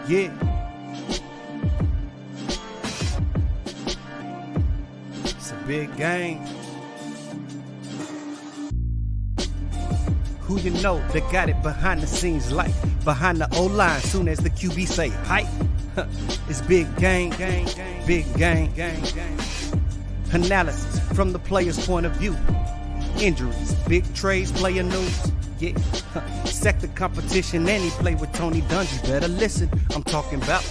Yeah. It's a big game. Who you know that got it behind the scenes like behind the O-line soon as the QB say hype? It's big game, big game. Analysis from the player's point of view. Injuries, big trades, player news. Yeah, sector competition, and he play with Tony Dungy. Better listen, I'm talking about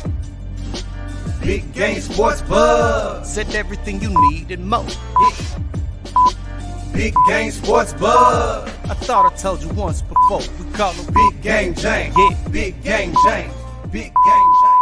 Big Game Sports Buzz. Said everything you need and more. Yeah. Big Game Sports Buzz. I thought I told you once before. We call him Big Game James. Yeah, Big Game James. Big Game James.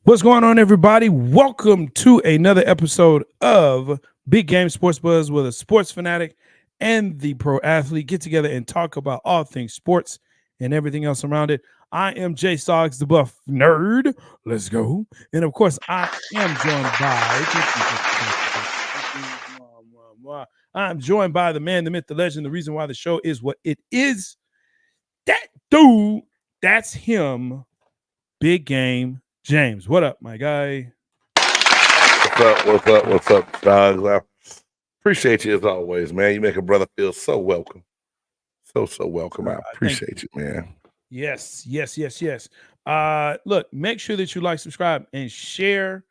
What's going on, everybody? Welcome to another episode of Big Game Sports Buzz, where the sports fanatic and the pro athlete get together and talk about all things sports and everything else around it. I am J-Stogs, the buff nerd. Let's go. And of course, I am joined by the man, the myth, the legend, the reason why the show is what it is. That dude, that's him, Big Game James. What up, my guy? What's up, dogs? I appreciate you as always, man. You make a brother feel so welcome. So welcome. I appreciate you, man. Yes. Look, make sure that you like, subscribe, and share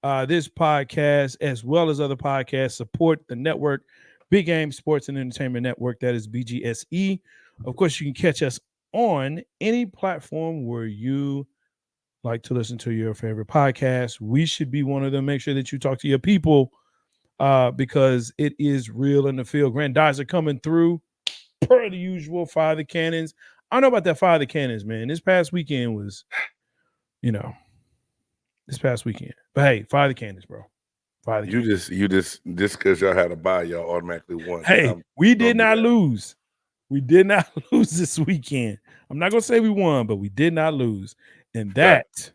this podcast as well as other podcasts. Support the network, Big Game Sports and Entertainment Network. That is BGSE. Of course, you can catch us on any platform where you like to listen to your favorite podcast. We should be one of them. Make sure that you talk to your people because it is real in the field. Grand Dies are coming through per the usual. Fire the cannons. I don't know about that fire the cannons, man. This past weekend was, this past weekend. But hey, fire the cannons, bro. Fire the cannons. You just because y'all had a bye, y'all automatically won. Hey, we did not lose. We did not lose this weekend. I'm not gonna say we won, but we did not lose. And that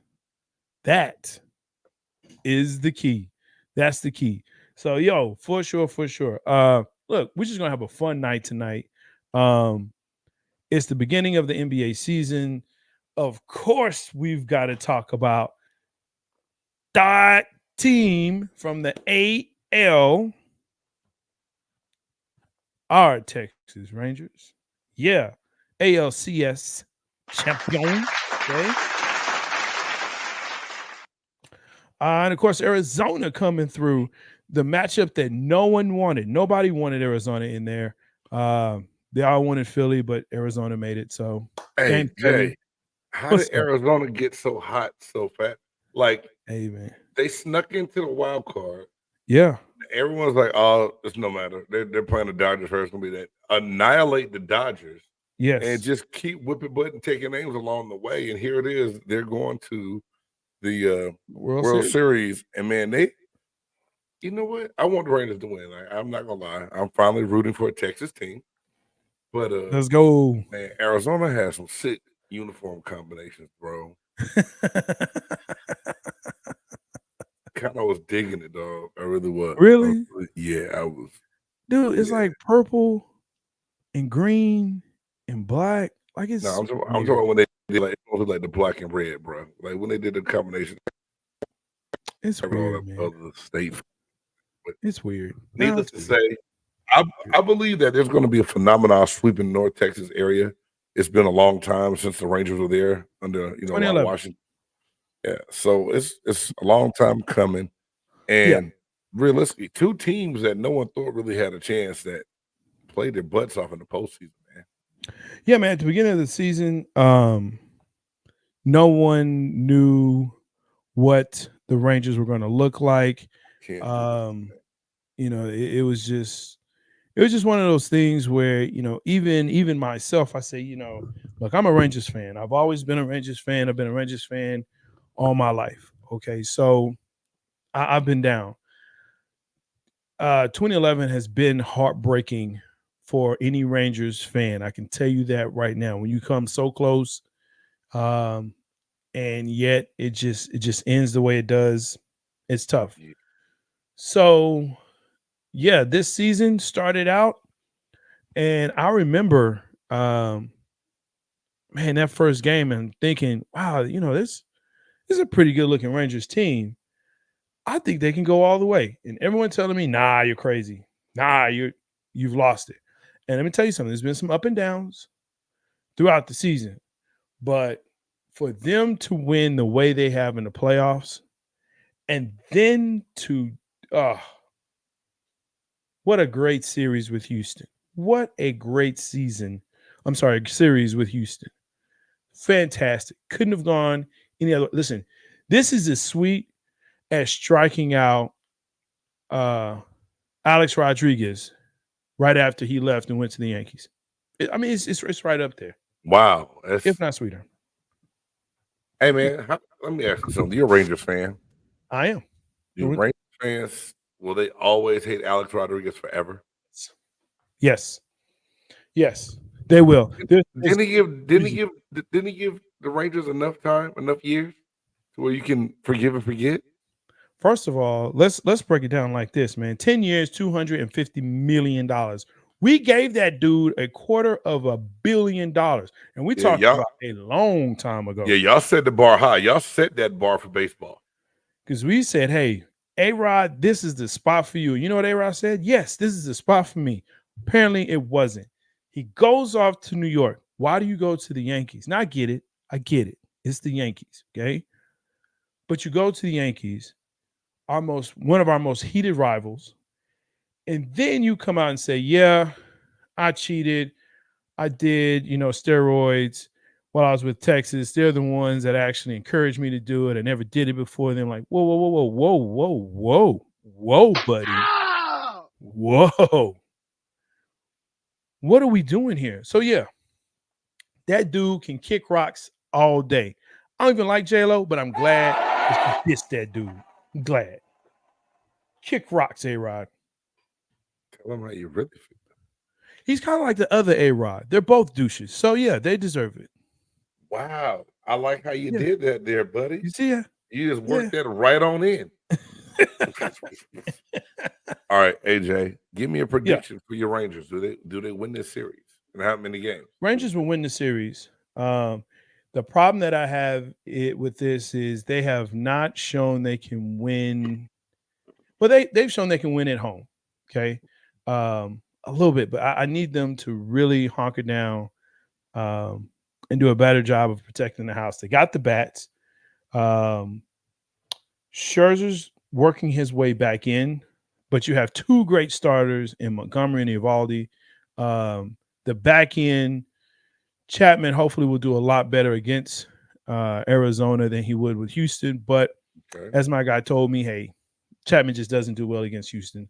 is the key. That's the key. So, for sure. Look, we're just gonna have a fun night tonight. It's the beginning of the NBA season. Of course, we've got to talk about that team from the AL, our Texas Rangers. Yeah, ALCS champion. Okay. And of course, Arizona coming through, the matchup that no one wanted. Nobody wanted Arizona in there. They all wanted Philly, but Arizona made it. So, hey, Jay, how did Arizona get so hot so fast? Like, hey, man, they snuck into the wild card. Yeah. Everyone's like, oh, it's no matter. They're playing the Dodgers first. Gonna be that. Annihilate the Dodgers. Yes. And just keep whipping butt and taking names along the way. And here it is. They're going to the World Series. And man, you know what? I want the Rangers to win. I'm not gonna lie. I'm finally rooting for a Texas team. But let's go. Man, Arizona has some sick uniform combinations, bro. Kind of was digging it, dog. I really was. Really? I was. Dude, it's like purple and green and black. Like it's. No, I'm talking about when they did like the black and red, bro. Like when they did the combination. It's weird, man. Other state. But it's weird. Needless to say, I believe that there's going to be a phenomenal sweep in North Texas area. It's been a long time since the Rangers were there under Washington. Yeah, so it's a long time coming, and realistically, two teams that no one thought really had a chance that played their butts off in the postseason, man. Yeah, man. At the beginning of the season, no one knew what the Rangers were going to look like. It was just one of those things where, even myself, I say, look, I'm a Rangers fan. I've always been a Rangers fan. I've been a Rangers fan all my life. Okay. So I've been down. 2011 has been heartbreaking for any Rangers fan. I can tell you that right now. When you come so close, and yet it just ends the way it does, it's tough. Yeah. So yeah, this season started out, and I remember, man, that first game and thinking, wow, this is a pretty good looking Rangers team. I think they can go all the way. And everyone telling me, nah, you're crazy. Nah, you've lost it. And let me tell you something, there's been some up and downs throughout the season. But for them to win the way they have in the playoffs, and then to what a great series with Houston. What a great series with Houston. Fantastic. Couldn't have gone any other. Listen, this is as sweet as striking out Alex Rodriguez right after he left and went to the Yankees. It's right up there. Wow. If not sweeter. Hey, man, let me ask you something. You're a Rangers fan. I am. Do Rangers fans, will they always hate Alex Rodriguez forever? Yes. Yes, they will. Didn't he give the Rangers enough time, enough years to where you can forgive and forget? First of all, let's break it down like this, man. 10 years, $250 million. We gave that dude $250 million. And we talked about a long time ago. Yeah, y'all set the bar high. Y'all set that bar for baseball. Because we said, hey, A-Rod, this is the spot for you. You know what A-Rod said? Yes, this is the spot for me. Apparently it wasn't. He goes off to New York. Why do you go to the Yankees? Now I get it. It's the Yankees, okay? But you go to the Yankees, one of our most heated rivals, and then you come out and say, yeah, I cheated. I did, steroids while I was with Texas. They're the ones that actually encouraged me to do it. I never did it before. Then like, whoa, buddy. Whoa. What are we doing here? So yeah, that dude can kick rocks all day. I don't even like J-Lo, but I'm glad that you dissed that dude. I'm glad. Kick rocks, A-Rod. Tell him how you really feel. He's kind of like the other A-Rod. They're both douches. So yeah, they deserve it. Wow. I like how you did that there, buddy. You see? You just worked that right on in. All right, AJ, give me a prediction for your Rangers. Do they win this series? And how many games? Rangers will win the series. The problem that I have with this is they have not shown they can win. Well, they've shown they can win at home. Okay. A little bit, but I need them to really hunker down and do a better job of protecting the house. They got the bats. Scherzer's working his way back in, but you have two great starters in Montgomery and Eovaldi. The back end, Chapman hopefully will do a lot better against Arizona than he would with Houston. But as my guy told me, hey, Chapman just doesn't do well against Houston.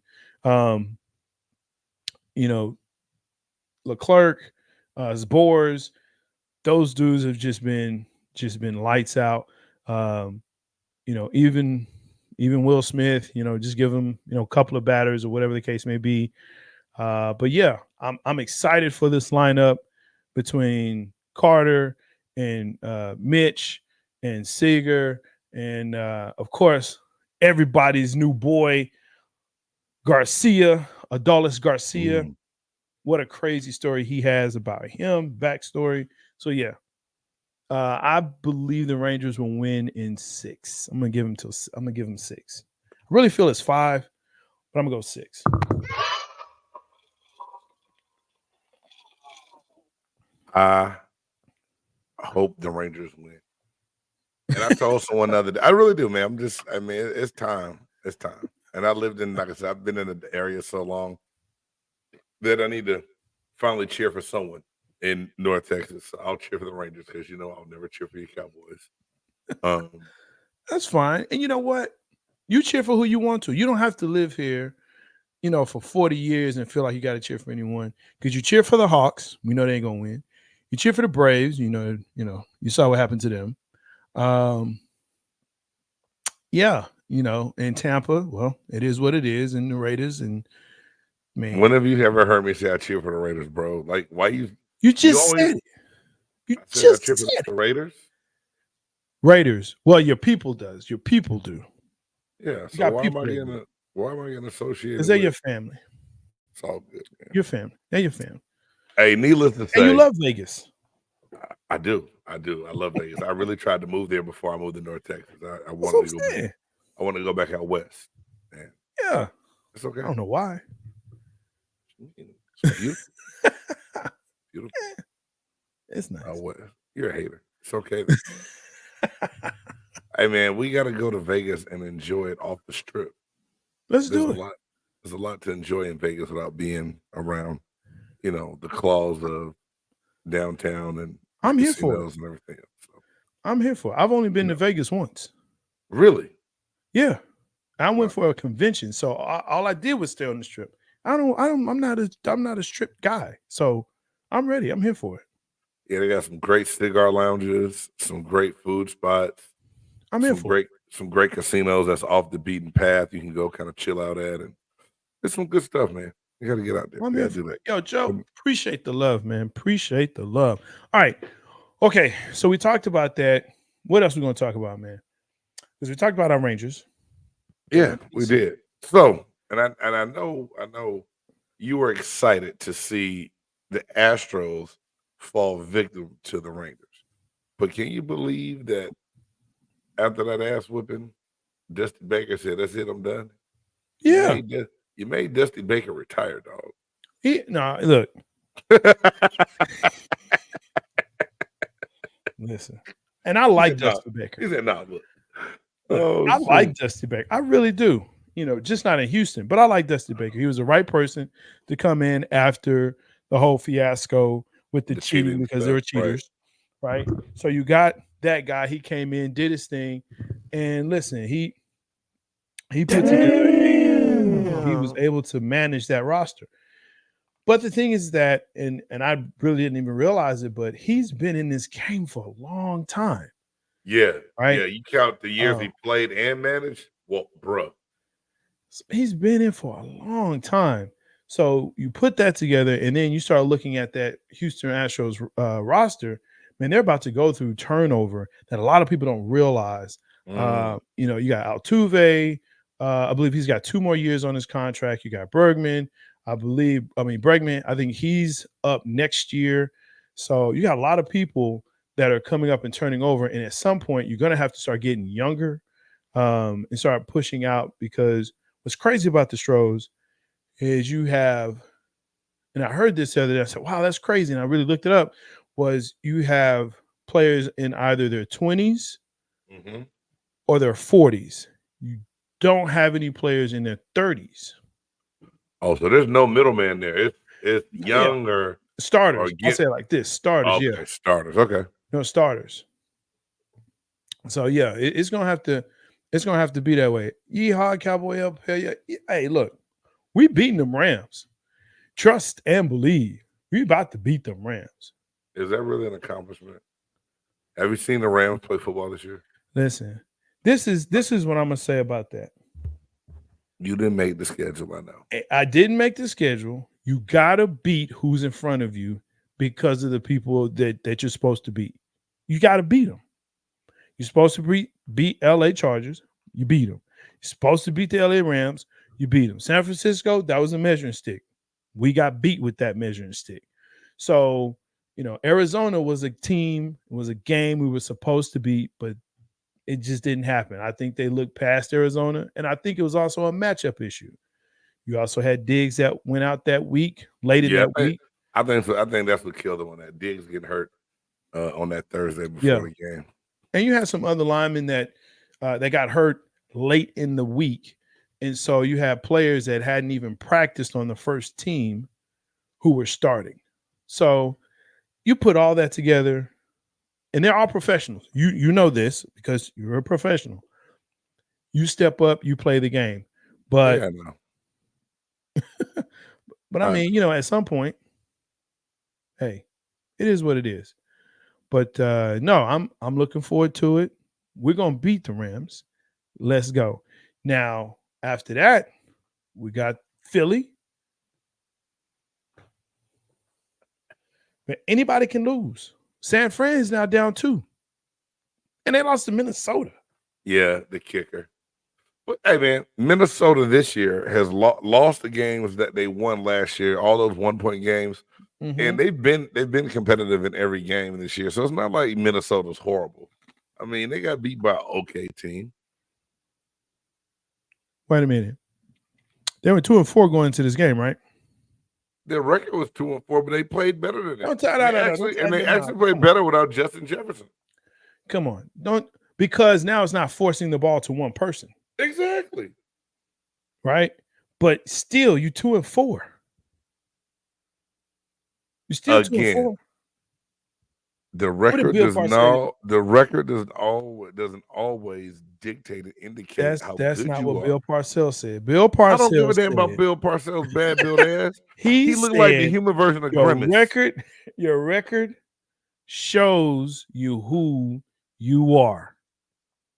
Leclerc, Zbors, those dudes have just been lights out. Even Will Smith, just give him, a couple of batters or whatever the case may be. But yeah, I'm excited for this lineup between Carter and Mitch and Seager and of course everybody's new boy Garcia, Adolis Garcia. What a crazy story he has about him, backstory. So yeah, I believe the Rangers will win in 6. I'm gonna give them 6. I really feel it's 5, but I'm gonna go 6. I hope the Rangers win. And I told someone the other day, I really do, man. It's time. It's time. And I lived in, like I said, I've been in the area so long that I need to finally cheer for someone in North Texas. So I'll cheer for the Rangers because I'll never cheer for you Cowboys. That's fine. And you know what? You cheer for who you want to. You don't have to live here, for 40 years and feel like you got to cheer for anyone. Because you cheer for the Hawks. We know they ain't gonna win. You cheer for the Braves. You saw what happened to them. In Tampa, well, it is what it is, and the Raiders, and Man, when have you ever heard me say I cheer for the Raiders, bro? Like, why you just always, said it. You I said I just cheer for said the it. Raiders? Raiders. Well, your people does. Your people do. Yeah. You So got people that do. why am I getting associated Because they're with your family. It's all good, man. Your family. They're your family. Hey, needless to say, And you love Vegas. I do. I love Vegas. I really tried to move there before I moved to North Texas. I That's wanted to what go I'm saying. back. I wanted to go back out west. Man, Yeah. it's okay. I don't know why. It's beautiful. Beautiful. It's nice. Out west. You're a hater. It's okay. Hey, man, we got to go to Vegas and enjoy it off the strip. Let's do it. There's a lot to enjoy in Vegas without being around, the claws of downtown and I'm here for it. and everything else. So, I'm here for it. I've only been to Vegas once. Really? Yeah. I went for a convention. So all I did was stay on the strip. I'm not a strip guy. So I'm ready. I'm here for it. Yeah, they got some great cigar lounges, some great food spots. I'm here for it. Some great casinos that's off the beaten path. You can go kind of chill out at, and it's some good stuff, man. You got to get out there. I'm you here got to do that. Yo, Joe, appreciate the love, man. Appreciate the love. All right. Okay. So we talked about that. What else are we going to talk about, man? Because we talked about our Rangers. Yeah, we did. So, and I know you were excited to see the Astros fall victim to the Rangers. But can you believe that after that ass whipping, Dusty Baker said, "That's it, I'm done." Yeah. You made Dusty Baker retire, dog. Look. Listen. And I like Dusty Baker. He said, "No, look." I like Dusty Baker. I really do. Just not in Houston, but I like Dusty Baker. He was the right person to come in after the whole fiasco with the cheating because they were cheaters, right? So you got that guy. He came in, did his thing, and listen, he put together. He was able to manage that roster. But the thing is that, and I really didn't even realize it, but he's been in this game for a long time. Yeah. Right. Yeah. You count the years he played and managed. Well, bro. He's been in for a long time. So you put that together, and then you start looking at that Houston Astros roster. Man, they're about to go through turnover that a lot of people don't realize. You got Altuve. I believe he's got 2 more years on his contract. You got Bregman. Bregman. I think he's up next year. So you got a lot of people that are coming up and turning over. And at some point, you're going to have to start getting younger and start pushing out, because what's crazy about the Stros is you have, and I heard this the other day, I said, wow, that's crazy. And I really looked it up, was you have players in either their 20s or their 40s. You don't have any players in their 30s. Oh, so there's no middleman there. It's young or starters. I'll say it like this: starters. Okay, yeah, starters. Okay, no starters. So yeah, it's gonna have to be that way. Yeehaw, Cowboy up here. Hey, look, we beating them Rams. Trust and believe. We about to beat them Rams. Is that really an accomplishment? Have you seen the Rams play football this year? Listen, this is what I'm gonna say about that. You didn't make the schedule, I know. I didn't make the schedule. You gotta beat who's in front of you because of the people that you're supposed to beat. You gotta beat them. You're supposed to beat LA Chargers. You beat them. You're supposed to beat the LA Rams. You beat them. San Francisco, that was a measuring stick. We got beat with that measuring stick. So, Arizona was a team, it was a game we were supposed to beat, but it just didn't happen. I think they looked past Arizona, and I think it was also a matchup issue. You also had Diggs that went out that week, late in that week. I think so. I think that's what killed them on that. Diggs getting hurt on that Thursday before the game. And you had some other linemen that got hurt late in the week. And so you had players that hadn't even practiced on the first team who were starting. So you put all that together, and they're all professionals. You know this because you're a professional. You step up, you play the game. But, but I mean, at some point, hey, it is what it is. But no, I'm looking forward to it. We're gonna beat the Rams. Let's go. Now, after that, we got Philly. But anybody can lose. San Fran is now down 2. And they lost to Minnesota. Yeah, the kicker. But hey, man, Minnesota this year has lost the games that they won last year, all those 1-point games, and they've been competitive in every game this year. So it's not like Minnesota's horrible. I mean, they got beat by an okay team. Wait a minute. They were 2-4 going into this game, right? Their record was 2-4, but they played better than that. They actually played better without Justin Jefferson. Come on, because now it's not forcing the ball to one person. Exactly. Right? But still, you 2-4. You still 2-4. The record doesn't always dictate and indicate how that's good not you what are. Bill Parcells said. Bill Parcells, I don't give a damn about Bill Parcells' bad built ass. He looked like the human version of Grimace. Your record shows you who you are.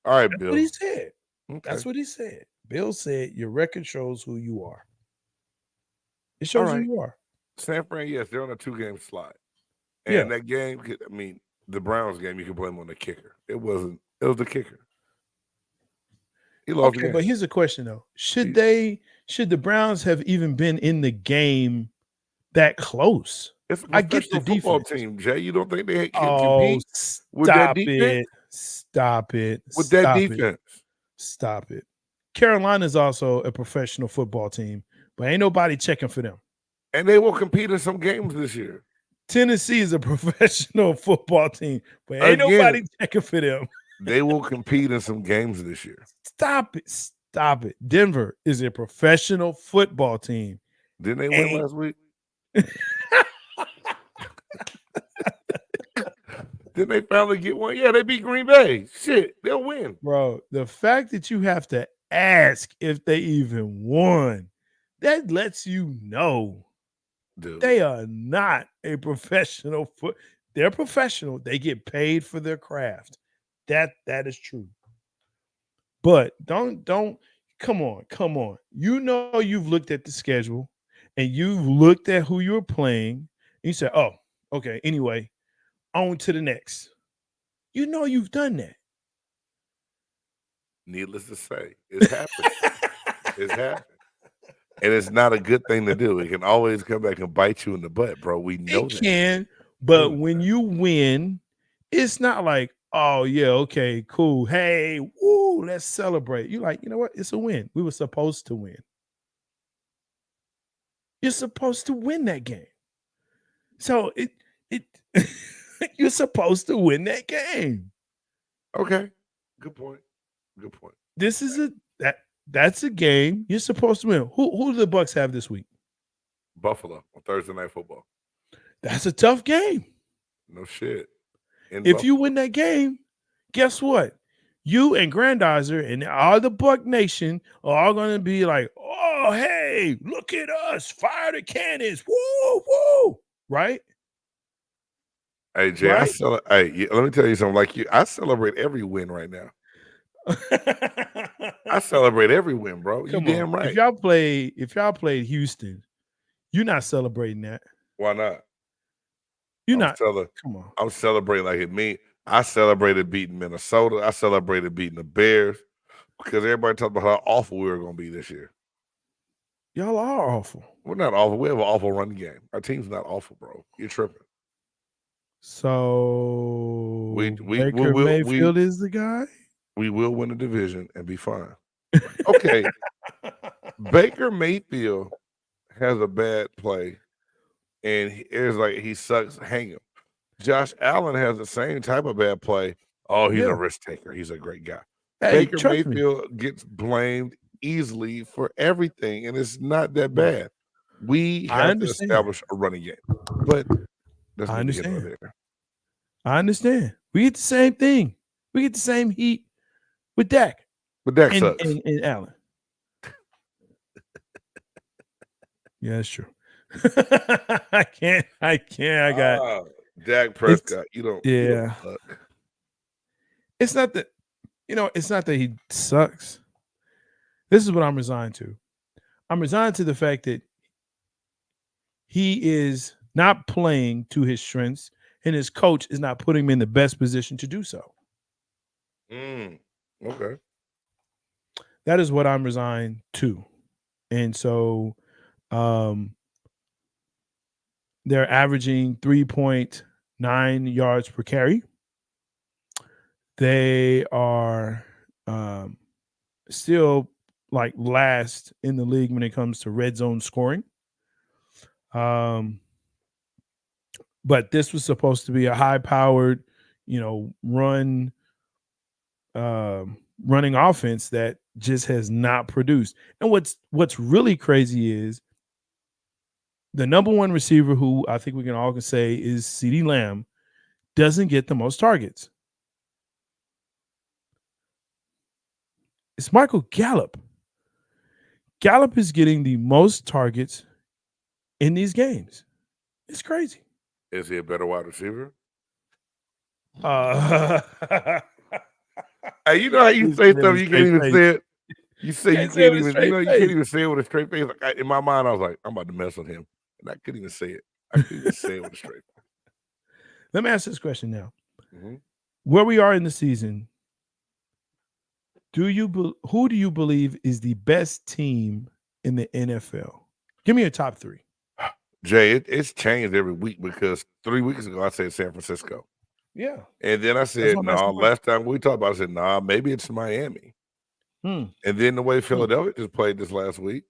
All right, That's Bill. what he said. Okay. That's what he said. Bill said your record shows who you are. It shows who you are. San Fran, yes, they're on a 2-game slide. And that game, I mean, the Browns game, you can blame on the kicker. It was the kicker. He lost the game. But here's the question though. Should the Browns have even been in the game that close? It's a I get the football defense. team, Jay. You don't think they can compete with that defense? Stop it. With that defense. Stop it. Carolina's also a professional football team, but ain't nobody checking for them. And they will compete in some games this year. Tennessee is a professional football team, but ain't nobody checking for them. They will compete in some games this year. Stop it. Stop it. Denver is a professional football team. Didn't they win last week? Didn't they finally get one? Yeah, they beat Green Bay. Shit, they'll win. Bro, the fact that you have to ask if they even won, that lets you know they are not a professional they're professional. They get paid for their craft. That is true. But don't come on. You know you've looked at the schedule and you've looked at who you're playing. And you say, oh, okay, anyway, on to the next. You know you've done that. Needless to say, it's happened. It's happened. And it's not a good thing to do. It can always come back and bite you in the butt, bro. We know it can, but when you win, it's not like, oh, yeah, okay, cool. Hey, woo, let's celebrate. You're like, you know what? It's a win. We were supposed to win. You're supposed to win that game. So you're supposed to win that game. Okay. Good point. This is that's a game you're supposed to win. Who do the Bucs have this week? Buffalo on Thursday Night Football. That's a tough game. No shit. If you win that game, guess what? You and Grandizer and all the Buck Nation are all going to be like, oh, hey, look at us. Fire the cannons. Woo, woo. Right? Hey, Jay, right? Let me tell you something. Like I celebrate every win right now. I celebrate every win, bro. You damn right. If y'all played Houston, you're not celebrating that. Why not? You're not. Come on. I'm celebrating like it means. I celebrated beating Minnesota. I celebrated beating the Bears because everybody talked about how awful we were going to be this year. Y'all are awful. We're not awful. We have an awful run game. Our team's not awful, bro. You're tripping. So Baker Mayfield is the guy? We will win the division and be fine. Okay. Baker Mayfield has a bad play, and it's like he sucks. Hang him. Josh Allen has the same type of bad play. Oh, he's a risk taker. He's a great guy. Hey, Baker Mayfield gets blamed easily for everything, and it's not that bad. We have to establish a running game. But that's I understand. I understand. We get the same thing. We get the same heat with Dak. But Dak sucks. And Allen. Yeah, that's true. I can't. I got Dak Prescott. You don't. Yeah. You don't suck. It's not that. It's not that he sucks. This is what I'm resigned to. I'm resigned to the fact that he is not playing to his strengths, and his coach is not putting him in the best position to do so. Okay. That is what I'm resigned to. And so they're averaging 3.9 yards per carry. They are still like last in the league when it comes to red zone scoring. But this was supposed to be a high-powered, running offense that just has not produced. And what's really crazy is the number one receiver, who I think we can all say is CeeDee Lamb, doesn't get the most targets. It's Michael Gallup. Gallup is getting the most targets in these games. It's crazy. Is he a better wide receiver? Hey, you know how you say stuff you can't even say it. You say you can't even, you can't even say it with a straight face. Like in my mind, I was like, I'm about to mess with him, and I couldn't even say it. I couldn't even say it with a straight face. Let me ask this question now: where we are in the season, who do you believe is the best team in the NFL? Give me your top three. Jay, it's changed every week because 3 weeks ago I said San Francisco. Yeah. And then I said, no, last time we talked about it, I said, nah, maybe it's Miami. And then the way Philadelphia just played this last week.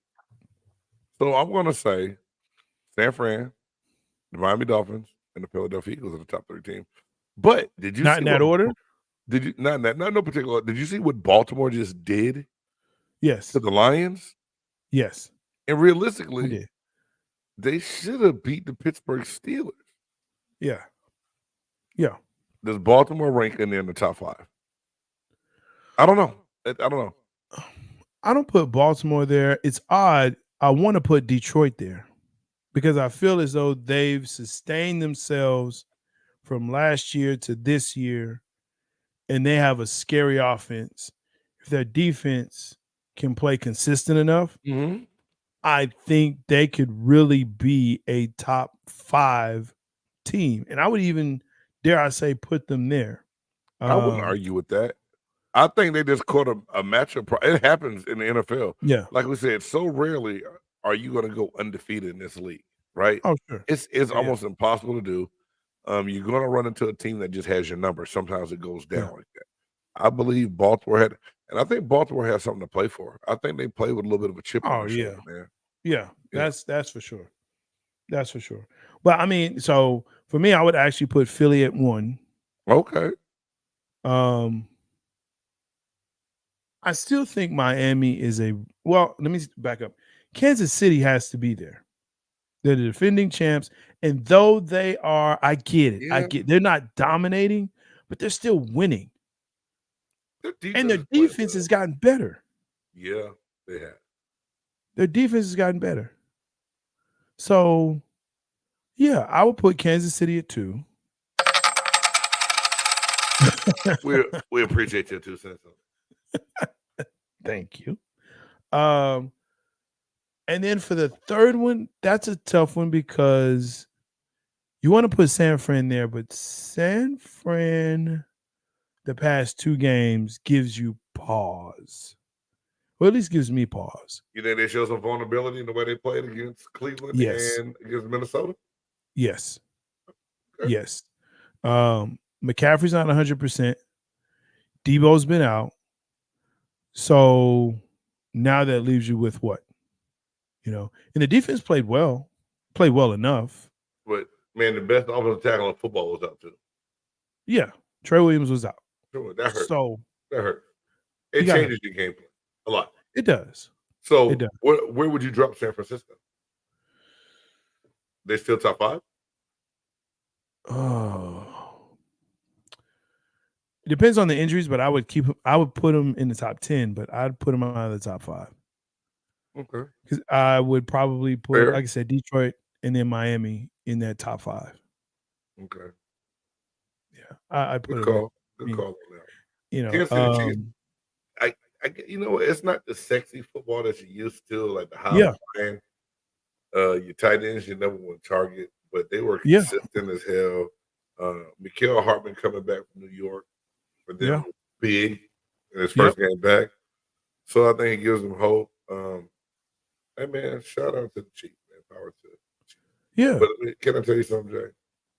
So I'm going to say San Fran, the Miami Dolphins, and the Philadelphia Eagles are the top 3 teams. But did you not in that order? Did you not no particular? Did you see what Baltimore just did? Yes. To the Lions? Yes. And realistically, they should have beat the Pittsburgh Steelers. Yeah. Yeah. Does Baltimore rank in there in the top 5? I don't know. I don't put Baltimore there. It's odd. I want to put Detroit there because I feel as though they've sustained themselves from last year to this year, and they have a scary offense. If their defense can play consistent enough, I think they could really be a top 5 team. And I would even, dare I say, put them there. I wouldn't argue with that. I think they just caught a matchup. It happens in the NFL. Yeah. Like we said, so rarely are you going to go undefeated in this league, right? Oh, sure. It's almost impossible to do. You're going to run into a team that just has your number. Sometimes it goes down like that. I believe Baltimore had, and I think Baltimore has something to play for. I think they play with a little bit of a chip on their shoulder, man. Yeah, that's for sure. That's for sure. But I mean, so for me, I would actually put Philly at 1. Okay. I still think Miami is let me back up. Kansas City has to be there. They're the defending champs. And though they are, I get it. Yeah. They're not dominating, but they're still winning. And their defense has gotten better. Yeah, they have. Their defense has gotten better. So, yeah, I would put Kansas City at 2. We appreciate your 2 cents. Thank you. And then for the third one, that's a tough one because you want to put San Fran there, but San Fran, the past 2 games, gives you pause. Well, at least gives me pause. You think they show some vulnerability in the way they played against Cleveland and against Minnesota? Yes. Okay. Yes. McCaffrey's not 100%. Debo's been out. So now that leaves you with what? And the defense played well enough. But, man, the best offensive tackle in football was out, too. Yeah. Trey Williams was out. Sure, that hurt. That hurt. It changes your game plan a lot. It does. So where would you drop San Francisco? They still top 5? Oh. It depends on the injuries, but I would put them in the top 10, but I'd put them out of the top 5. Okay. Because I would probably put, like I said, Detroit and then Miami in that top 5. Okay. Yeah. I put Good call. Good call on that. It's not the sexy football that you used to, like the high line. Your tight ends, your number 1 target. but they were consistent as hell. Mikael Hartman coming back from New York for them big in his first game back. So I think it gives them hope. Hey man, shout out to the Chief, man. Power to the Chief. Yeah. But can I tell you something, Jay?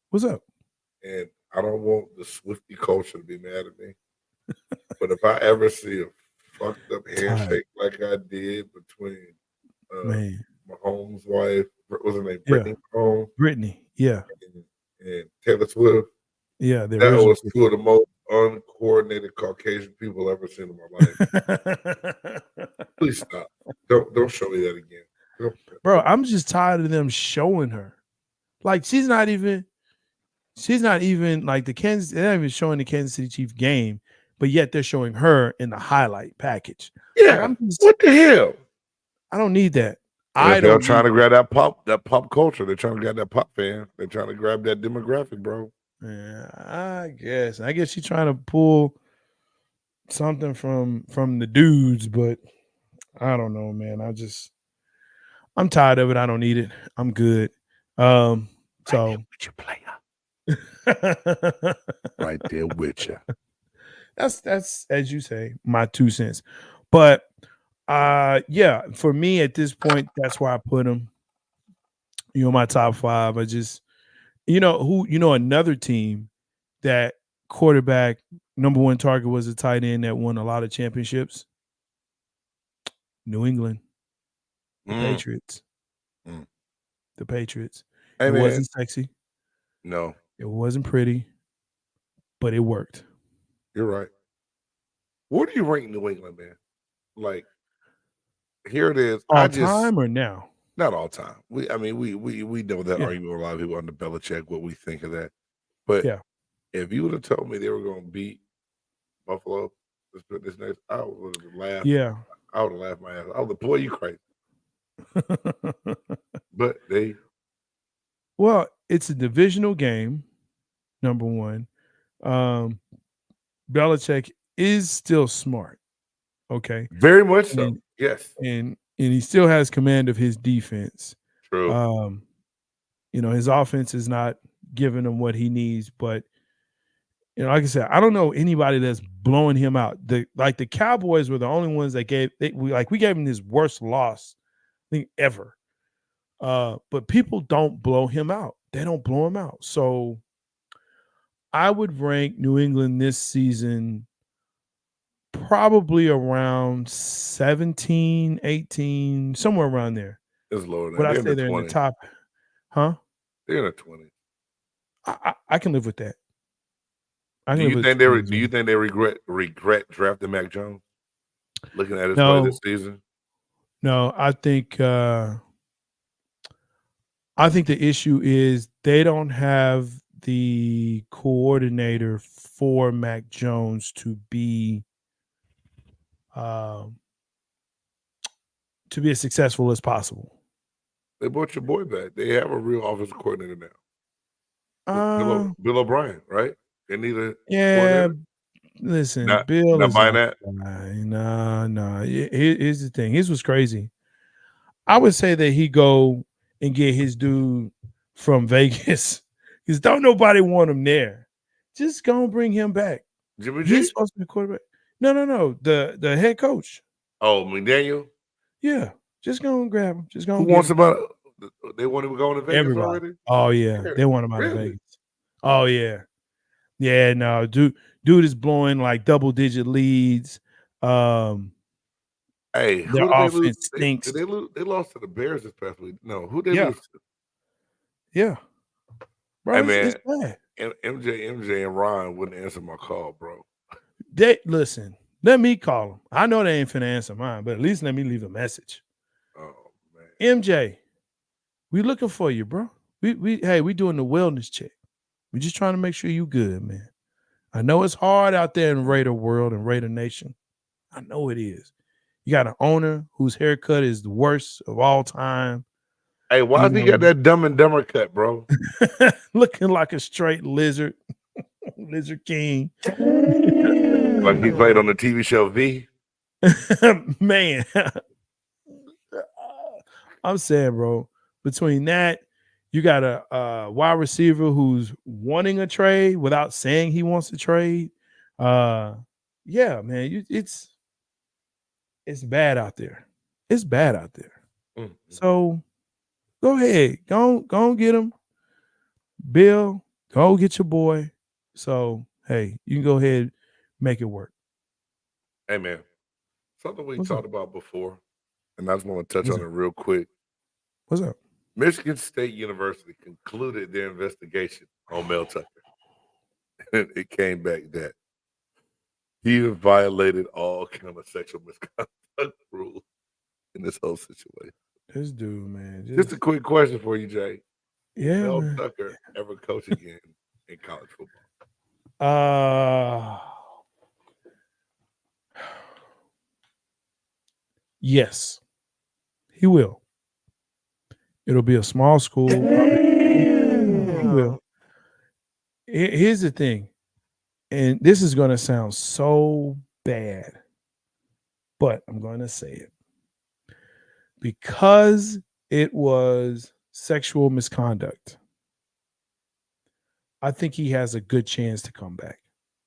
What's up? And I don't want the Swifty culture to be mad at me. But if I ever see a fucked up handshake like I did between Mahomes' wife, what was her name? Brittany Mahomes. Brittany, and Taylor Swift. Yeah, that was two of the most uncoordinated Caucasian people I've ever seen in my life. Please stop. Don't show me that again. Bro, I'm just tired of them showing her. Like she's not even like the Kansas. They're not even showing the Kansas City Chiefs game, but yet they're showing her in the highlight package. Yeah, like, what the hell? I don't need that. They're trying to grab that pop culture. They're trying to grab that pop fan. They're trying to grab that demographic, bro. Yeah, I guess she's trying to pull something from the dudes, but I don't know, man. I'm tired of it. I don't need it. I'm good. So with your player. Right there with you. That's as you say, my 2 cents. But for me at this point, that's why I put him, my top 5. I just, another team that quarterback number 1 target was a tight end that won a lot of championships. New England, the Patriots. The Patriots. Hey, it wasn't sexy. No. It wasn't pretty, but it worked. You're right. Where do you rank New England, man? Like, here it is. All time or now? Not all time. We know that argument with a lot of people under Belichick, what we think of that. But if you would have told me they were going to beat Buffalo this next, I would have laughed. Yeah. I would have laughed my ass. I was like, boy, you crazy. But well, it's a divisional game, number 1. Belichick is still smart. Okay. Very much so. Yes. And he still has command of his defense. True. His offense is not giving him what he needs, but like I said, I don't know anybody that's blowing him out. The Cowboys were the only ones that we gave him his worst loss, I think, ever. But people don't blow him out. They don't blow him out. So I would rank New England this season probably around 17, 18, somewhere around there. It's lower than that. But I say they're in the top. Huh? They're in the 20s. I can live with that. Do you think they regret drafting Mac Jones? Looking at his play this season? No, I think the issue is they don't have the coordinator for Mac Jones to be as successful as possible. They brought your boy back. They have a real offensive coordinator now. Bill O'Brien, right? They need a coordinator. Listen, Bill is buying that. No. Here's the thing. Here's what's crazy. I would say that he go and get his dude from Vegas because don't nobody want him there. Just go and bring him back. Jimmy G? He's supposed to be quarterback. No. The head coach. Oh, McDaniel? Yeah. Just go and grab him. Just go. Who wants him out? They want him to go to Vegas already? Oh, yeah. They want him out of Vegas. Oh, yeah. Yeah, no. Dude is blowing like double-digit leads. Hey, their offense stinks. They lost to the Bears this past week. No, who did they lose to? Yeah. Bro, it's bad. MJ and Ron wouldn't answer my call, bro. Listen, let me call them. I know they ain't finna answer mine, but at least let me leave a message. Oh, man. MJ, we looking for you, bro. We doing the wellness check. We just trying to make sure you good, man. I know it's hard out there in Raider world and Raider Nation. I know it is. You got an owner whose haircut is the worst of all time. Hey, why does he got that Dumb and Dumber cut, bro? Looking like a straight lizard. Lizard King. Like he played on the TV show V. Man. I'm saying, bro, between that, You got a wide receiver who's wanting a trade without saying he wants to trade. Yeah, man, it's bad out there. It's bad out there. Mm-hmm. So go ahead, go get him, Bill. Go get your boy. So hey, you can go ahead, make it work. Hey man, something we What's talked up? about before, and I just want to touch What's on up? it real quick. What's up? Michigan State University concluded their investigation on Mel Tucker. And it came back that he violated all kind of sexual misconduct rules in this whole situation. This dude, man. Just a quick question for you, Jay. Yeah, Will Mel man. Tucker ever coach again in college football? Yes, he will. It'll be a small school. Probably. He will. Here's the thing, and this is going to sound so bad, but I'm going to say it. Because it was sexual misconduct, I think he has a good chance to come back.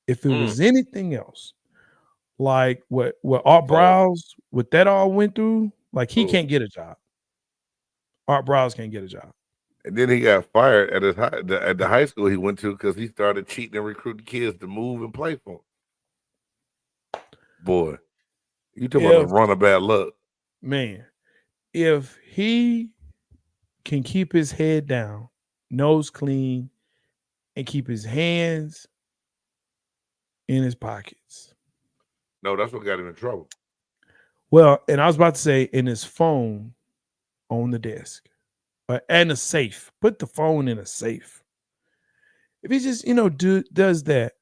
If it was anything else, like what Art Browse, what that all went through, like he can't get a job. Art Browse can't get a job. And then he got fired at the high school he went to because he started cheating and recruiting kids to move and play for him. Boy, you talking about a run of bad luck. Man, if he can keep his head down, nose clean, and keep his hands in his pockets. No, that's what got him in trouble. Well, and I was about to say in his phone on the desk. And a safe. Put the phone in a safe. If he just, does that,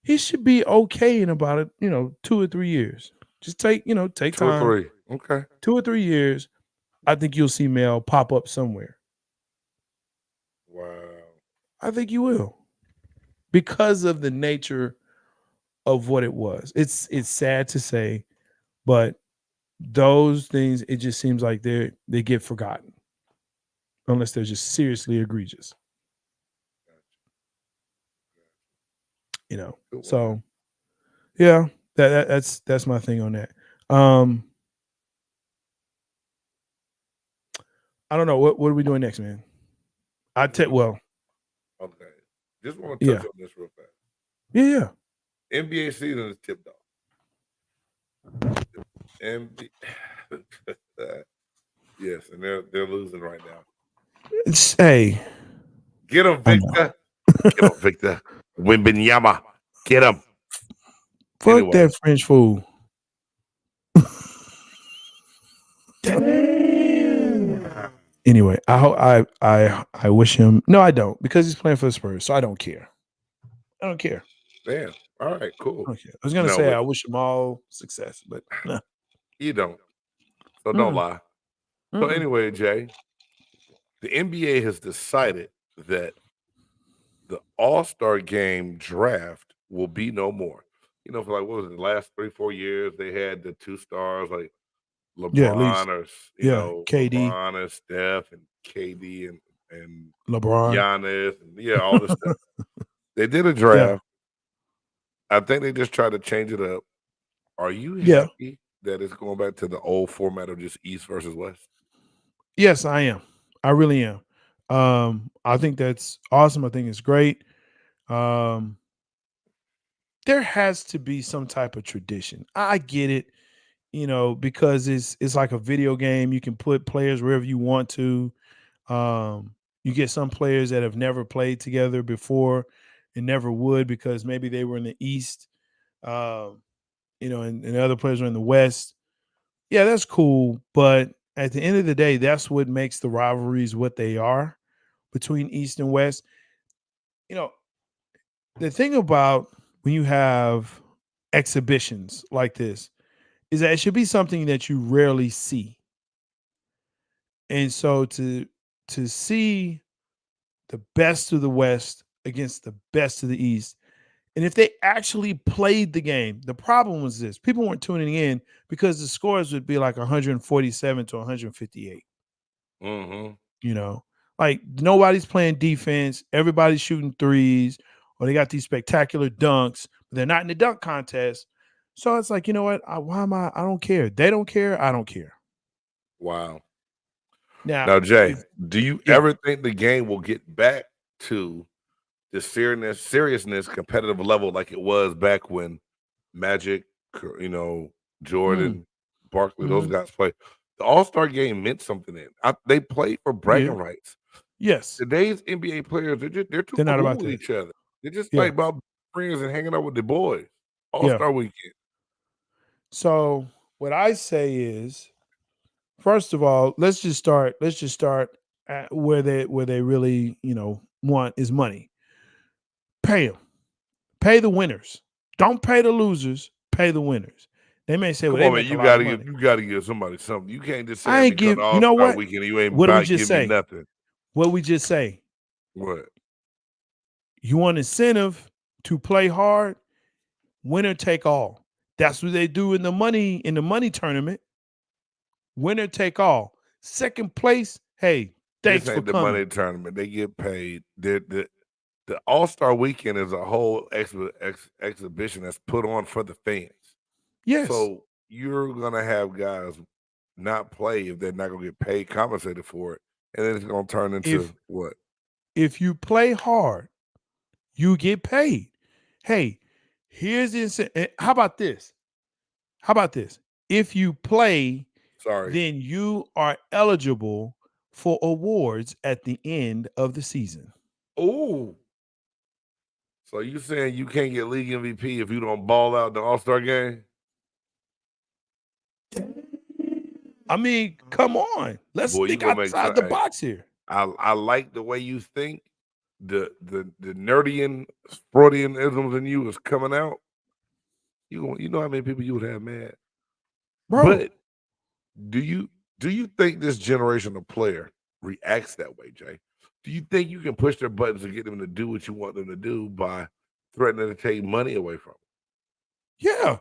he should be okay in about 2 or 3 years. Just take time. 2 or 3. Okay. 2 or 3 years. I think you'll see Mel pop up somewhere. Wow. I think you will. Because of the nature of what it was. It's sad to say, but those things, it just seems like they get forgotten. Unless they're just seriously egregious. So yeah, that's my thing on that. I don't know. What are we doing next, man? Okay. Just want to touch on this real fast. Yeah. NBA season is tipped off. Yes, and they're losing right now. Hey, get him, Victor. Get him, Victor. Wimbenyama. Get him. Fuck that French fool. Anyway, I wish him. No, I don't, because he's playing for the Spurs, so I don't care. I don't care. Damn. All right, cool. Okay. I was gonna say I wish him all success, but nah. You don't. So don't lie. So anyway, Jay, the NBA has decided that the All-Star Game draft will be no more. For like, what was it, the last 3-4 years they had the 2 stars like LeBron or KD, LeBron and Steph and KD and LeBron, Giannis and all this stuff. They did a draft. I think they just tried to change it up. Are you happy that it's going back to the old format of just East versus West? Yes, I am. I really am. I think that's awesome. I think it's great. There has to be some type of tradition. I get it, because it's like a video game. You can put players wherever you want to. You get some players that have never played together before and never would because maybe they were in the East, and other players are in the West. Yeah, that's cool. But at the end of the day, that's what makes the rivalries what they are between East and West. The thing about when you have exhibitions like this is that it should be something that you rarely see. And so to see the best of the West against the best of the East, and if they actually played the game, the problem was this: people weren't tuning in because the scores would be like 147 to 158. Like nobody's playing defense. Everybody's shooting threes, or they got these spectacular dunks, but they're not in the dunk contest. So it's like, you know what? Why am I? I don't care. They don't care. I don't care. Wow. Now, Jay, do you ever think the game will get back to the seriousness, competitive level like it was back when Magic, Jordan, Barkley, those guys played? The All-Star game meant something then. They played for bragging rights. Yes. Today's NBA players, they're too not cool about with that. each other. They're just like about friends and hanging out with the boys. All-Star weekend. So what I say is, first of all, let's just start at where they really, want is money. Pay them. Pay the winners. Don't pay the losers. Pay the winners. They may say, "Well, they make a lot of money." You gotta give somebody something. You can't just say, "I ain't give." You know what? Weekend, you ain't what did we give just say? me nothing. What we just say? What? You want incentive to play hard? Winner take all. That's what they do in the money tournament. Winner take all. Second place, hey, thanks for coming. The money tournament. They get paid. The All-Star weekend is a whole exhibition that's put on for the fans. Yes. So you're gonna have guys not play if they're not gonna get paid, compensated for it, and then it's gonna turn into what? If you play hard, you get paid. Hey, here's the incentive. How about this? If you play, then you are eligible for awards at the end of the season. Oh. So you saying you can't get league MVP if you don't ball out in the All-Star game? I mean, come on. Let's think outside the box here. I like the way you think. The nerdian, Freudianisms in you is coming out. You know how many people you would have mad? Bro. But do you think this generation of player reacts that way, Jay? Do you think you can push their buttons and get them to do what you want them to do by threatening to take money away from them?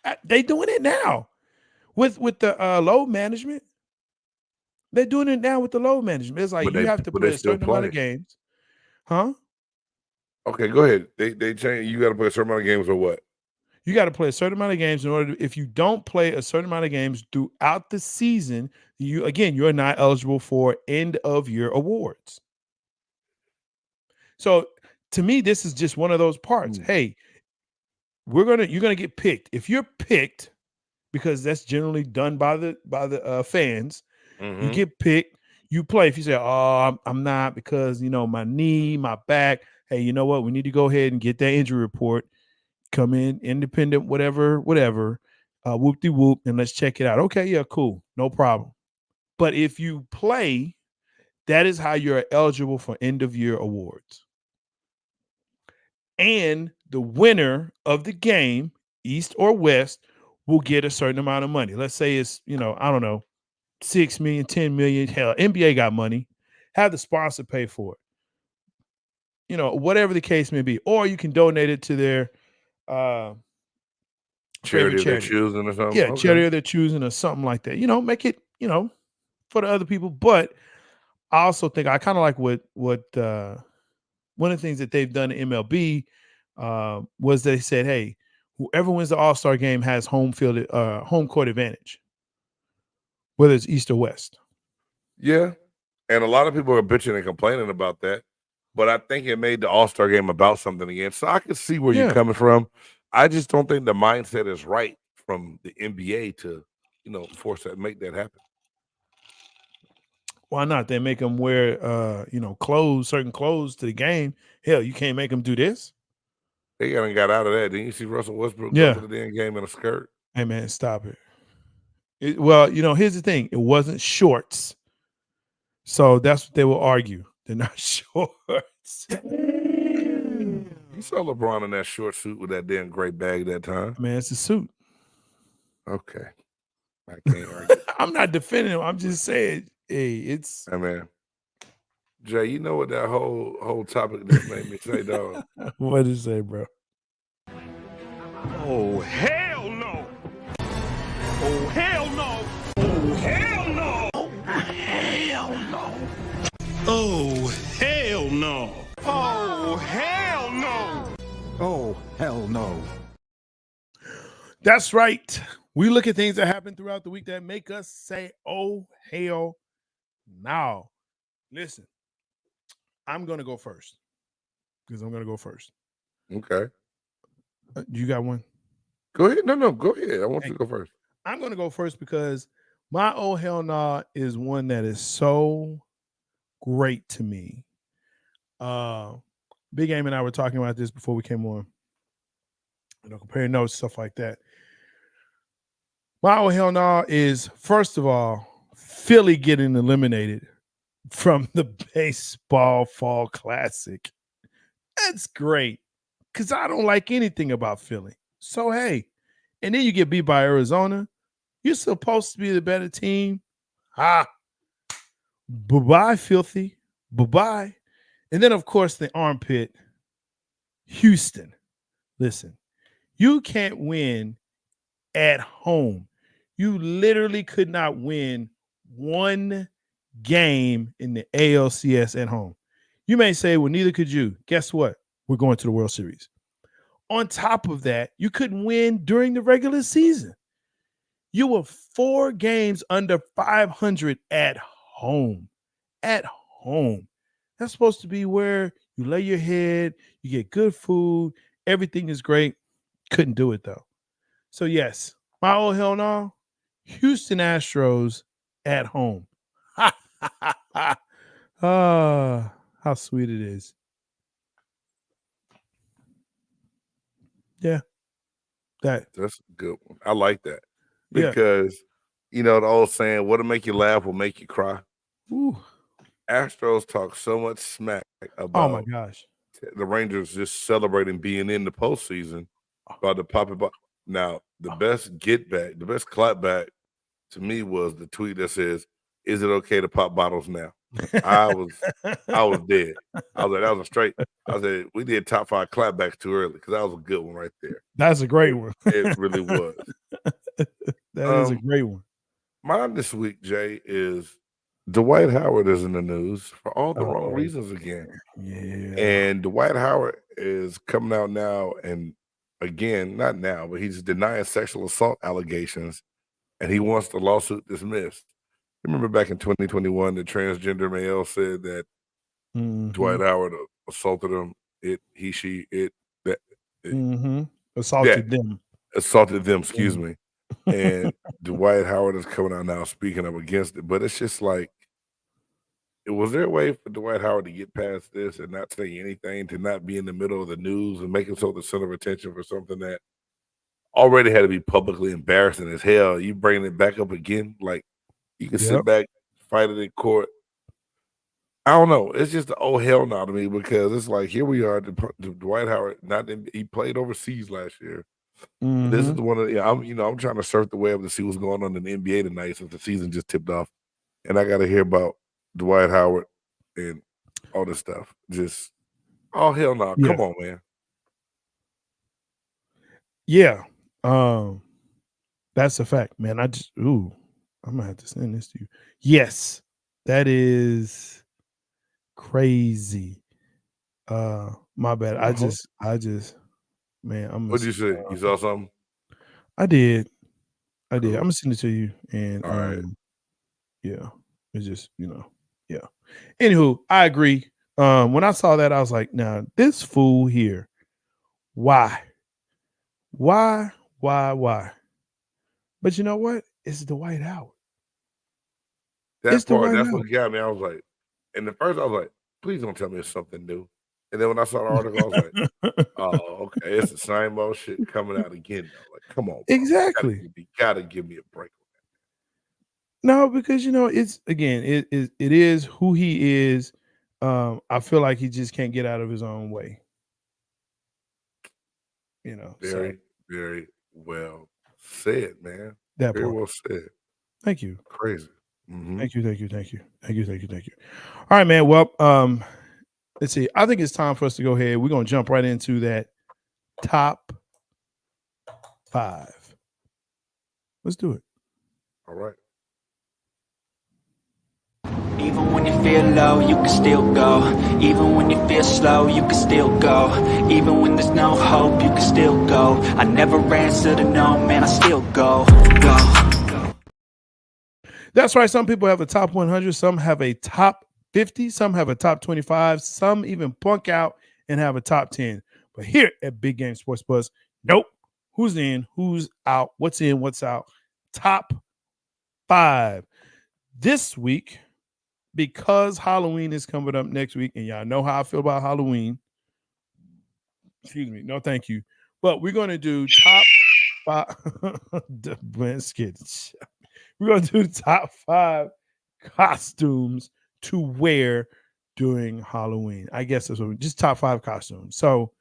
Yeah. They doing it now. With the load management. They're doing it now with the load management. It's like you have to play a certain amount of games. Huh? Okay, go ahead. They change. You got to play a certain amount of games or what? You got to play a certain amount of games in order to, if you don't play a certain amount of games throughout the season, you're not eligible for end of year awards. So to me, this is just one of those parts. Hey, you're gonna get picked. If you're picked, because that's generally done by the fans, you get picked. You play. If you say, "Oh, I'm not because my knee, my back." Hey, you know what? We need to go ahead and get that injury report. Come in independent, whatever. Whoop-de-whoop, and let's check it out. Okay, yeah, cool, no problem. But if you play, that is how you're eligible for end of year awards. And the winner of the game, East or West, will get a certain amount of money. Let's say it's, I don't know, 6 million, 10 million. Hell, NBA got money. Have the sponsor pay for it. Whatever the case may be. Or you can donate it to their charity they're choosing or something. Yeah, charity they're choosing or something like that. Make it, for the other people. But I also think I kind of like what one of the things that they've done in MLB was they said, hey, whoever wins the All-Star game has home court advantage, whether it's East or West. Yeah. And a lot of people are bitching and complaining about that. But I think it made the All-Star game about something again. So I can see where you're coming from. I just don't think the mindset is right from the NBA to, make that happen. Why not? They make them wear, certain clothes to the game. Hell, you can't make them do this. They got out of that. Didn't you see Russell Westbrook go to the damn game in a skirt? Hey, man, stop it. Well, here's the thing. It wasn't shorts. So that's what they will argue. They're not shorts. You saw LeBron in that short suit with that damn gray bag that time. Man, it's a suit. Okay. I can't argue. I'm not defending him. I'm just saying, hey, it's... Hey, man. Jay, you know what that whole topic just made me say, dog? What did it say, bro? Oh, hell no! Oh, hell no! Oh, hell no! Oh, hell no! Oh, no. Oh, hell no. Oh, hell no. That's right. We look at things that happen throughout the week that make us say, oh, hell no. Listen, I'm going to go first because I'm going to go first. Okay. You got one? Go ahead. No, go ahead. I want you to go first. I'm going to go first because my oh, hell no is one that is so great to me. Big Game and I were talking about this before we came on. Comparing notes, stuff like that. My oh, hell no is, first of all, Philly getting eliminated from the baseball fall classic. That's great because I don't like anything about Philly. So, hey, and then you get beat by Arizona. You're supposed to be the better team. Bye-bye, filthy. Bye-bye. And then, of course, the armpit, Houston. Listen, you can't win at home. You literally could not win one game in the ALCS at home. You may say, well, neither could you. Guess what? We're going to the World Series. On top of that, you couldn't win during the regular season. You were 4 games under 500 at home. At home. That's supposed to be where you lay your head, you get good food, everything is great. Couldn't do it, though. So, yes, my oh, hell no, Houston Astros at home. How sweet it is. Yeah. That's a good one. I like that. Because, you know, the old saying, what'll make you laugh will make you cry. Ooh. Astros talk so much smack about oh my gosh, the Rangers just celebrating being in the postseason about the popping ball. Now, the best get back, the best clap back to me was the tweet that says, "Is it okay to pop bottles now?" I was dead. I was like, that was a straight. I said, we did top 5 clapbacks too early because that was a good one right there. That's a great one. It really was. That is a great one. Mine this week, Jay, is Dwight Howard is in the news for all the wrong reasons again. Yeah. And Dwight Howard is coming out now and again, not now, but he's denying sexual assault allegations and he wants the lawsuit dismissed. Remember back in 2021, the transgender male said that Dwight Howard assaulted him. Assaulted them. Assaulted them, excuse me. And Dwight Howard is coming out now speaking up against it. But it's just like, was there a way for Dwight Howard to get past this and not say anything, to not be in the middle of the news and make himself the center of attention for something that already had to be publicly embarrassing as hell? You bringing it back up again? Like, you can sit back, fight it in court. I don't know. It's just the oh hell no to me because it's like, here we are. Dwight Howard, he played overseas last year. This is one of I'm trying to surf the web to see what's going on in the NBA tonight since the season just tipped off, and I got to hear about Dwight Howard and all this stuff. Just oh hell no! Come on, man. Yeah, that's a fact, man. I'm gonna have to send this to you. Yes, that is crazy. My bad. I just, man. What'd you say? You saw something? I did. I'm gonna send it to you. And all right. Yeah, it's just yeah. Anywho, I agree. When I saw that, I was like, "Now this fool here, why? But you know what? It's Dwight Howard. That's what got me. I was like, and at first I was like, please don't tell me it's something new. And then when I saw the article, I was like, oh, okay, it's the same old shit coming out again. Like, come on, bro. Exactly. You gotta give me a break. No, because it's again, it is who he is. I feel like he just can't get out of his own way. Very, very well said, man. Very well said. Thank you. Crazy. Mm-hmm. Thank you. All right, man. Well, let's see. I think it's time for us to go ahead. We're gonna jump right into that top 5. Let's do it. All right. Even when when you feel low, you can still go. Even when you feel slow, you can still go. Even when there's no hope, you can still go. I never answer to no, man, I still go. That's right. Some people have a top 100. Some have a top 50. Some have a top 25. Some even plunk out and have a top 10. But here at Big Game Sports Buzz, nope. Who's in? Who's out? What's in? What's out? Top 5. This week, because Halloween is coming up next week, and y'all know how I feel about Halloween. Excuse me. No, thank you. But we're going to do top 5. We're going to do the top 5 costumes to wear during Halloween. I guess that's what just top 5 costumes. So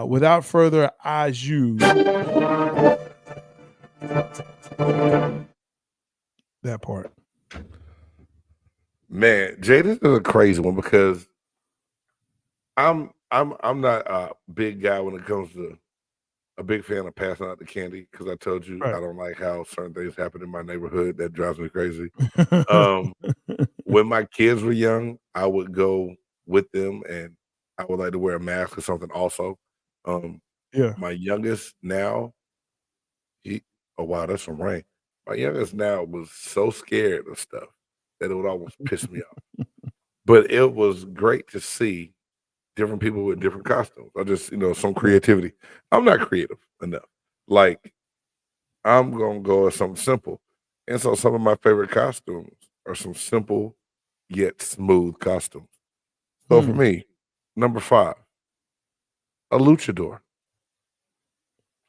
without further ado, that part. Man, Jay, this is a crazy one because I'm not a big guy when it comes to a big fan of passing out the candy because I told you I don't like how certain things happen in my neighborhood. That drives me crazy. When my kids were young, I would go with them and I would like to wear a mask or something also. My youngest now, oh wow, that's some rain. My youngest now was so scared of stuff that it would almost piss me off. But it was great to see different people with different costumes. I just, some creativity. I'm not creative enough. Like, I'm going to go with something simple. And so some of my favorite costumes are some simple yet smooth costumes. So for me, number 5, a luchador.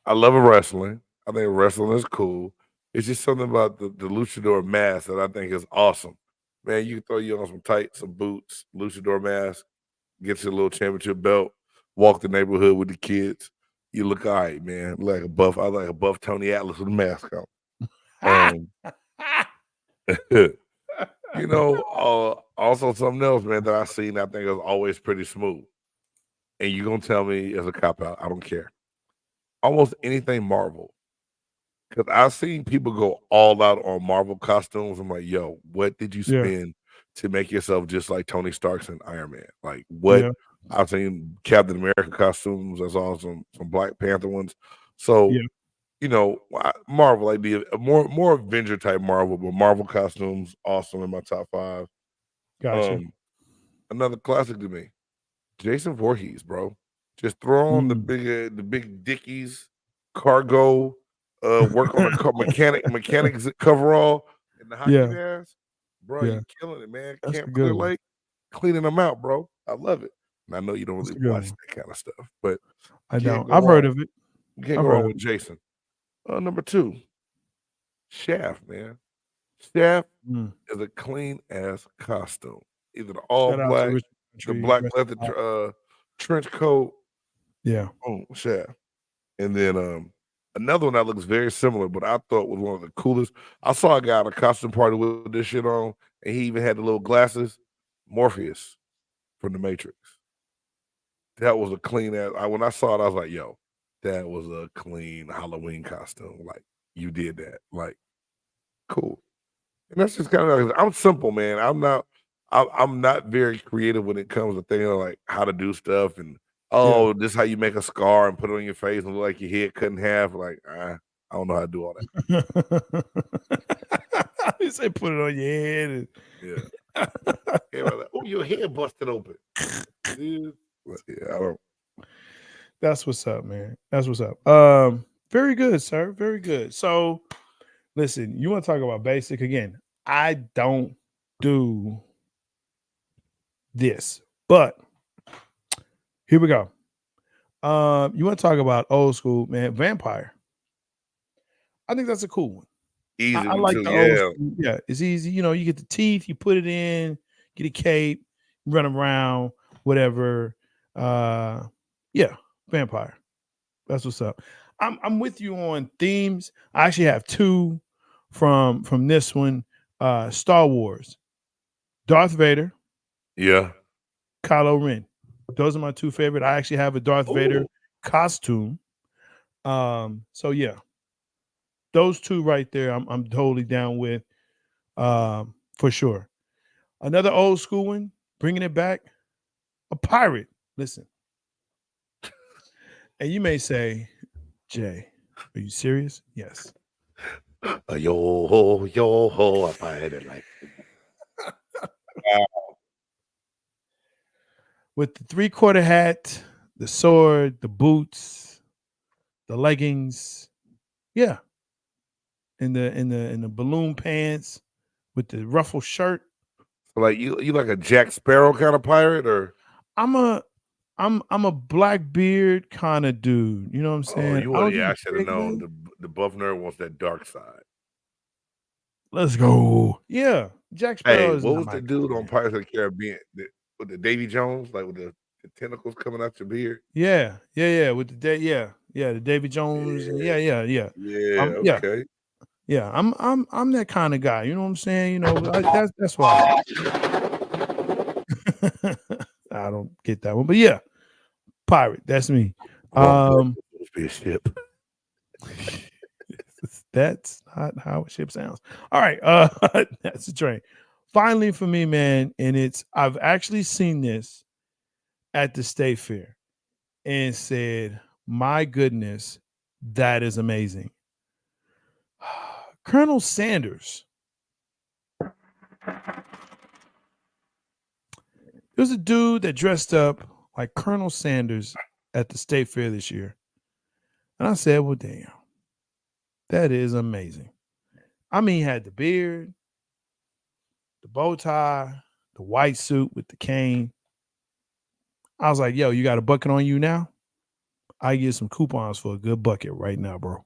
I love wrestling. I think wrestling is cool. It's just something about the luchador mask that I think is awesome. Man, you can throw you on some tights, some boots, luchador mask, get you a little championship belt, walk the neighborhood with the kids. You look all right, man. I like a buff Tony Atlas with a mask on. Also something else, man, that I seen I think is always pretty smooth. And you're gonna tell me as a cop out, I don't care. Almost anything Marvel. Because I've seen people go all out on Marvel costumes. I'm like, yo, what did you spend to make yourself just like Tony Stark's and Iron Man? Like, what? Yeah. I've seen Captain America costumes. I saw some Black Panther ones. So, Marvel, like the more Avenger type Marvel, but Marvel costumes awesome in my top 5. Gotcha. Another classic to me, Jason Voorhees, bro. Just throw on the big Dickies cargo. Work on a mechanic's coverall and the hockey mask, bro. You're killing it, man. That's Camp Clear Lake, cleaning them out, bro. I love it. And I know you don't really watch that kind of stuff, but I don't. I've heard of it. You can't go wrong with Jason. Number 2, Shaft, man. Shaft is a clean ass costume. Either the all black, the black leather trench coat. Yeah. Oh, Shaft. And then another one that looks very similar, but I thought was one of the coolest. I saw a guy at a costume party with this shit on, and he even had the little glasses. Morpheus from The Matrix. That was a clean ass. When I saw it, I was like, yo, that was a clean Halloween costume. Like, you did that. Like, cool. And that's just kind of, I'm simple, man. I'm not very creative when it comes to things like how to do stuff and this is how you make a scar and put it on your face and look like your head cut in half. Like, I don't know how to do all that. You say put it on your head. And... Like, oh, your head busted open. I don't. That's what's up, man. That's what's up. Very good, sir. Very good. So, listen, you want to talk about basic again? I don't do this, but here we go. You want to talk about old school, man? Vampire. I think that's a cool one. Easy I like the old school. Yeah, it's easy. You get the teeth, you put it in, get a cape, run around, whatever. Vampire. That's what's up. I'm with you on themes. I actually have 2 from this one. Star Wars. Darth Vader. Yeah. Kylo Ren. Those are my 2 favorite. I actually have a Darth Vader costume. So yeah. Those 2 right there, I'm totally down with, for sure. Another old school one, bringing it back. A pirate. Listen. And you may say, Jay, are you serious? Yes. Yo ho, a pirate like. Wow. With the 3/4 hat, the sword, the boots, the leggings, yeah, in the balloon pants with the ruffle shirt. So like you like a Jack Sparrow kind of pirate, or I'm a Blackbeard kind of dude. You know what I'm saying? I should have known. The buff nerd wants that dark side. Let's go. Yeah, Jack Sparrow. Hey, what was the dude on Pirates of the Caribbean with the Davy Jones, like with the tentacles coming out your beard? Yeah. With the the Davy Jones. Yeah. Okay. Yeah, I'm that kind of guy. You know what I'm saying? You know, that's why I don't get that one. But yeah, pirate. That's me. Be a ship. That's not how a ship sounds. All right, that's the train. Finally, for me, man, and I've actually seen this at the State Fair and said, "My goodness, that is amazing." Colonel Sanders. There was a dude that dressed up like Colonel Sanders at the State Fair this year. And I said, well, damn, that is amazing. I mean, he had the beard, the bow tie, the white suit with the cane. I was like, yo, you got a bucket on you now? I get some coupons for a good bucket right now, bro.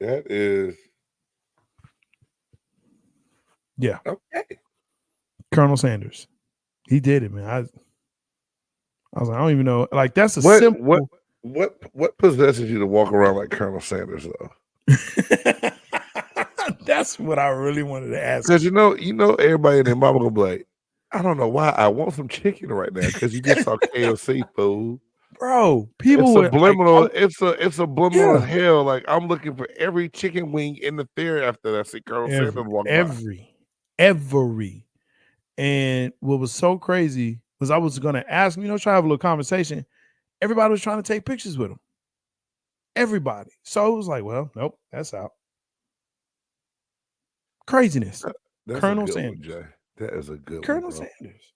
That is. Yeah. Okay. Colonel Sanders. He did it, man. I was like, I don't even know. Like, that's a simple. What possesses you to walk around like Colonel Sanders, though? That's what I really wanted to ask. Because you know, everybody in their mama gonna be like, I don't know why I want some chicken right now because you just saw KFC food. Bro, people it's subliminal. Like, it's a subliminal hell. Like I'm looking for every chicken wing in the fair after I see Colonel Sanders walk by. Every. And what was so crazy was I was gonna ask him, try to have a little conversation. Everybody was trying to take pictures with him. Everybody. So it was like, well, nope, that's out. Craziness. That's Colonel Sanders. One, Jay. That is a good Colonel one, Sanders.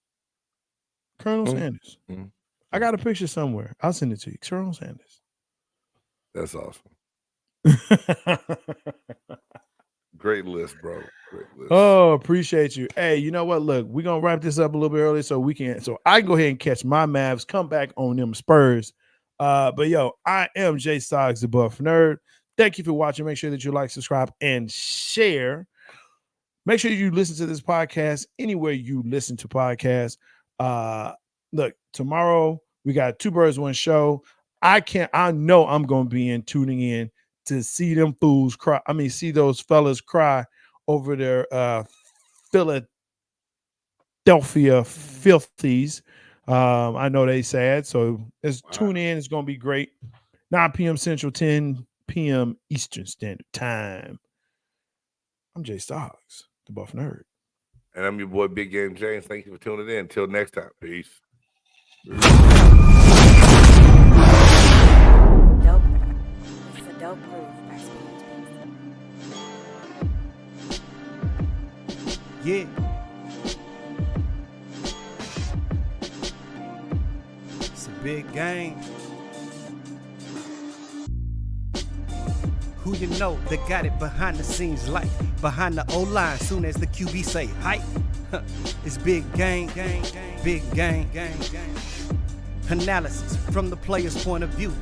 Colonel Sanders. Mm-hmm. I got a picture somewhere. I'll send it to you. Colonel Sanders. That's awesome. Great list, bro. Great list. Oh, appreciate you. Hey, you know what? Look, we're gonna wrap this up a little bit early so I can go ahead and catch my Mavs, come back on them Spurs. But yo, I am J-Stogs, the Buff Nerd. Thank you for watching. Make sure that you like, subscribe, and share. Make sure you listen to this podcast anywhere you listen to podcasts. Look, tomorrow we got Two Birds, One Show. I know I'm going to be tuning in to see them fools cry. I mean, see those fellas cry over their Philadelphia Filthies. I know they sad, so let's tune in. It's going to be great. 9 p.m. Central, 10 p.m. Eastern Standard Time. I'm J-Stogs, the Buff Nerd. And I'm your boy, Big Game James. Thank you for tuning in. Until next time. Peace. Dope. It's a dope move by Speed. Yeah. It's a big game. Who you know that got it behind the scenes, like behind the O-line, soon as the QB say hype. It's big game, big game. Analysis from the player's point of view.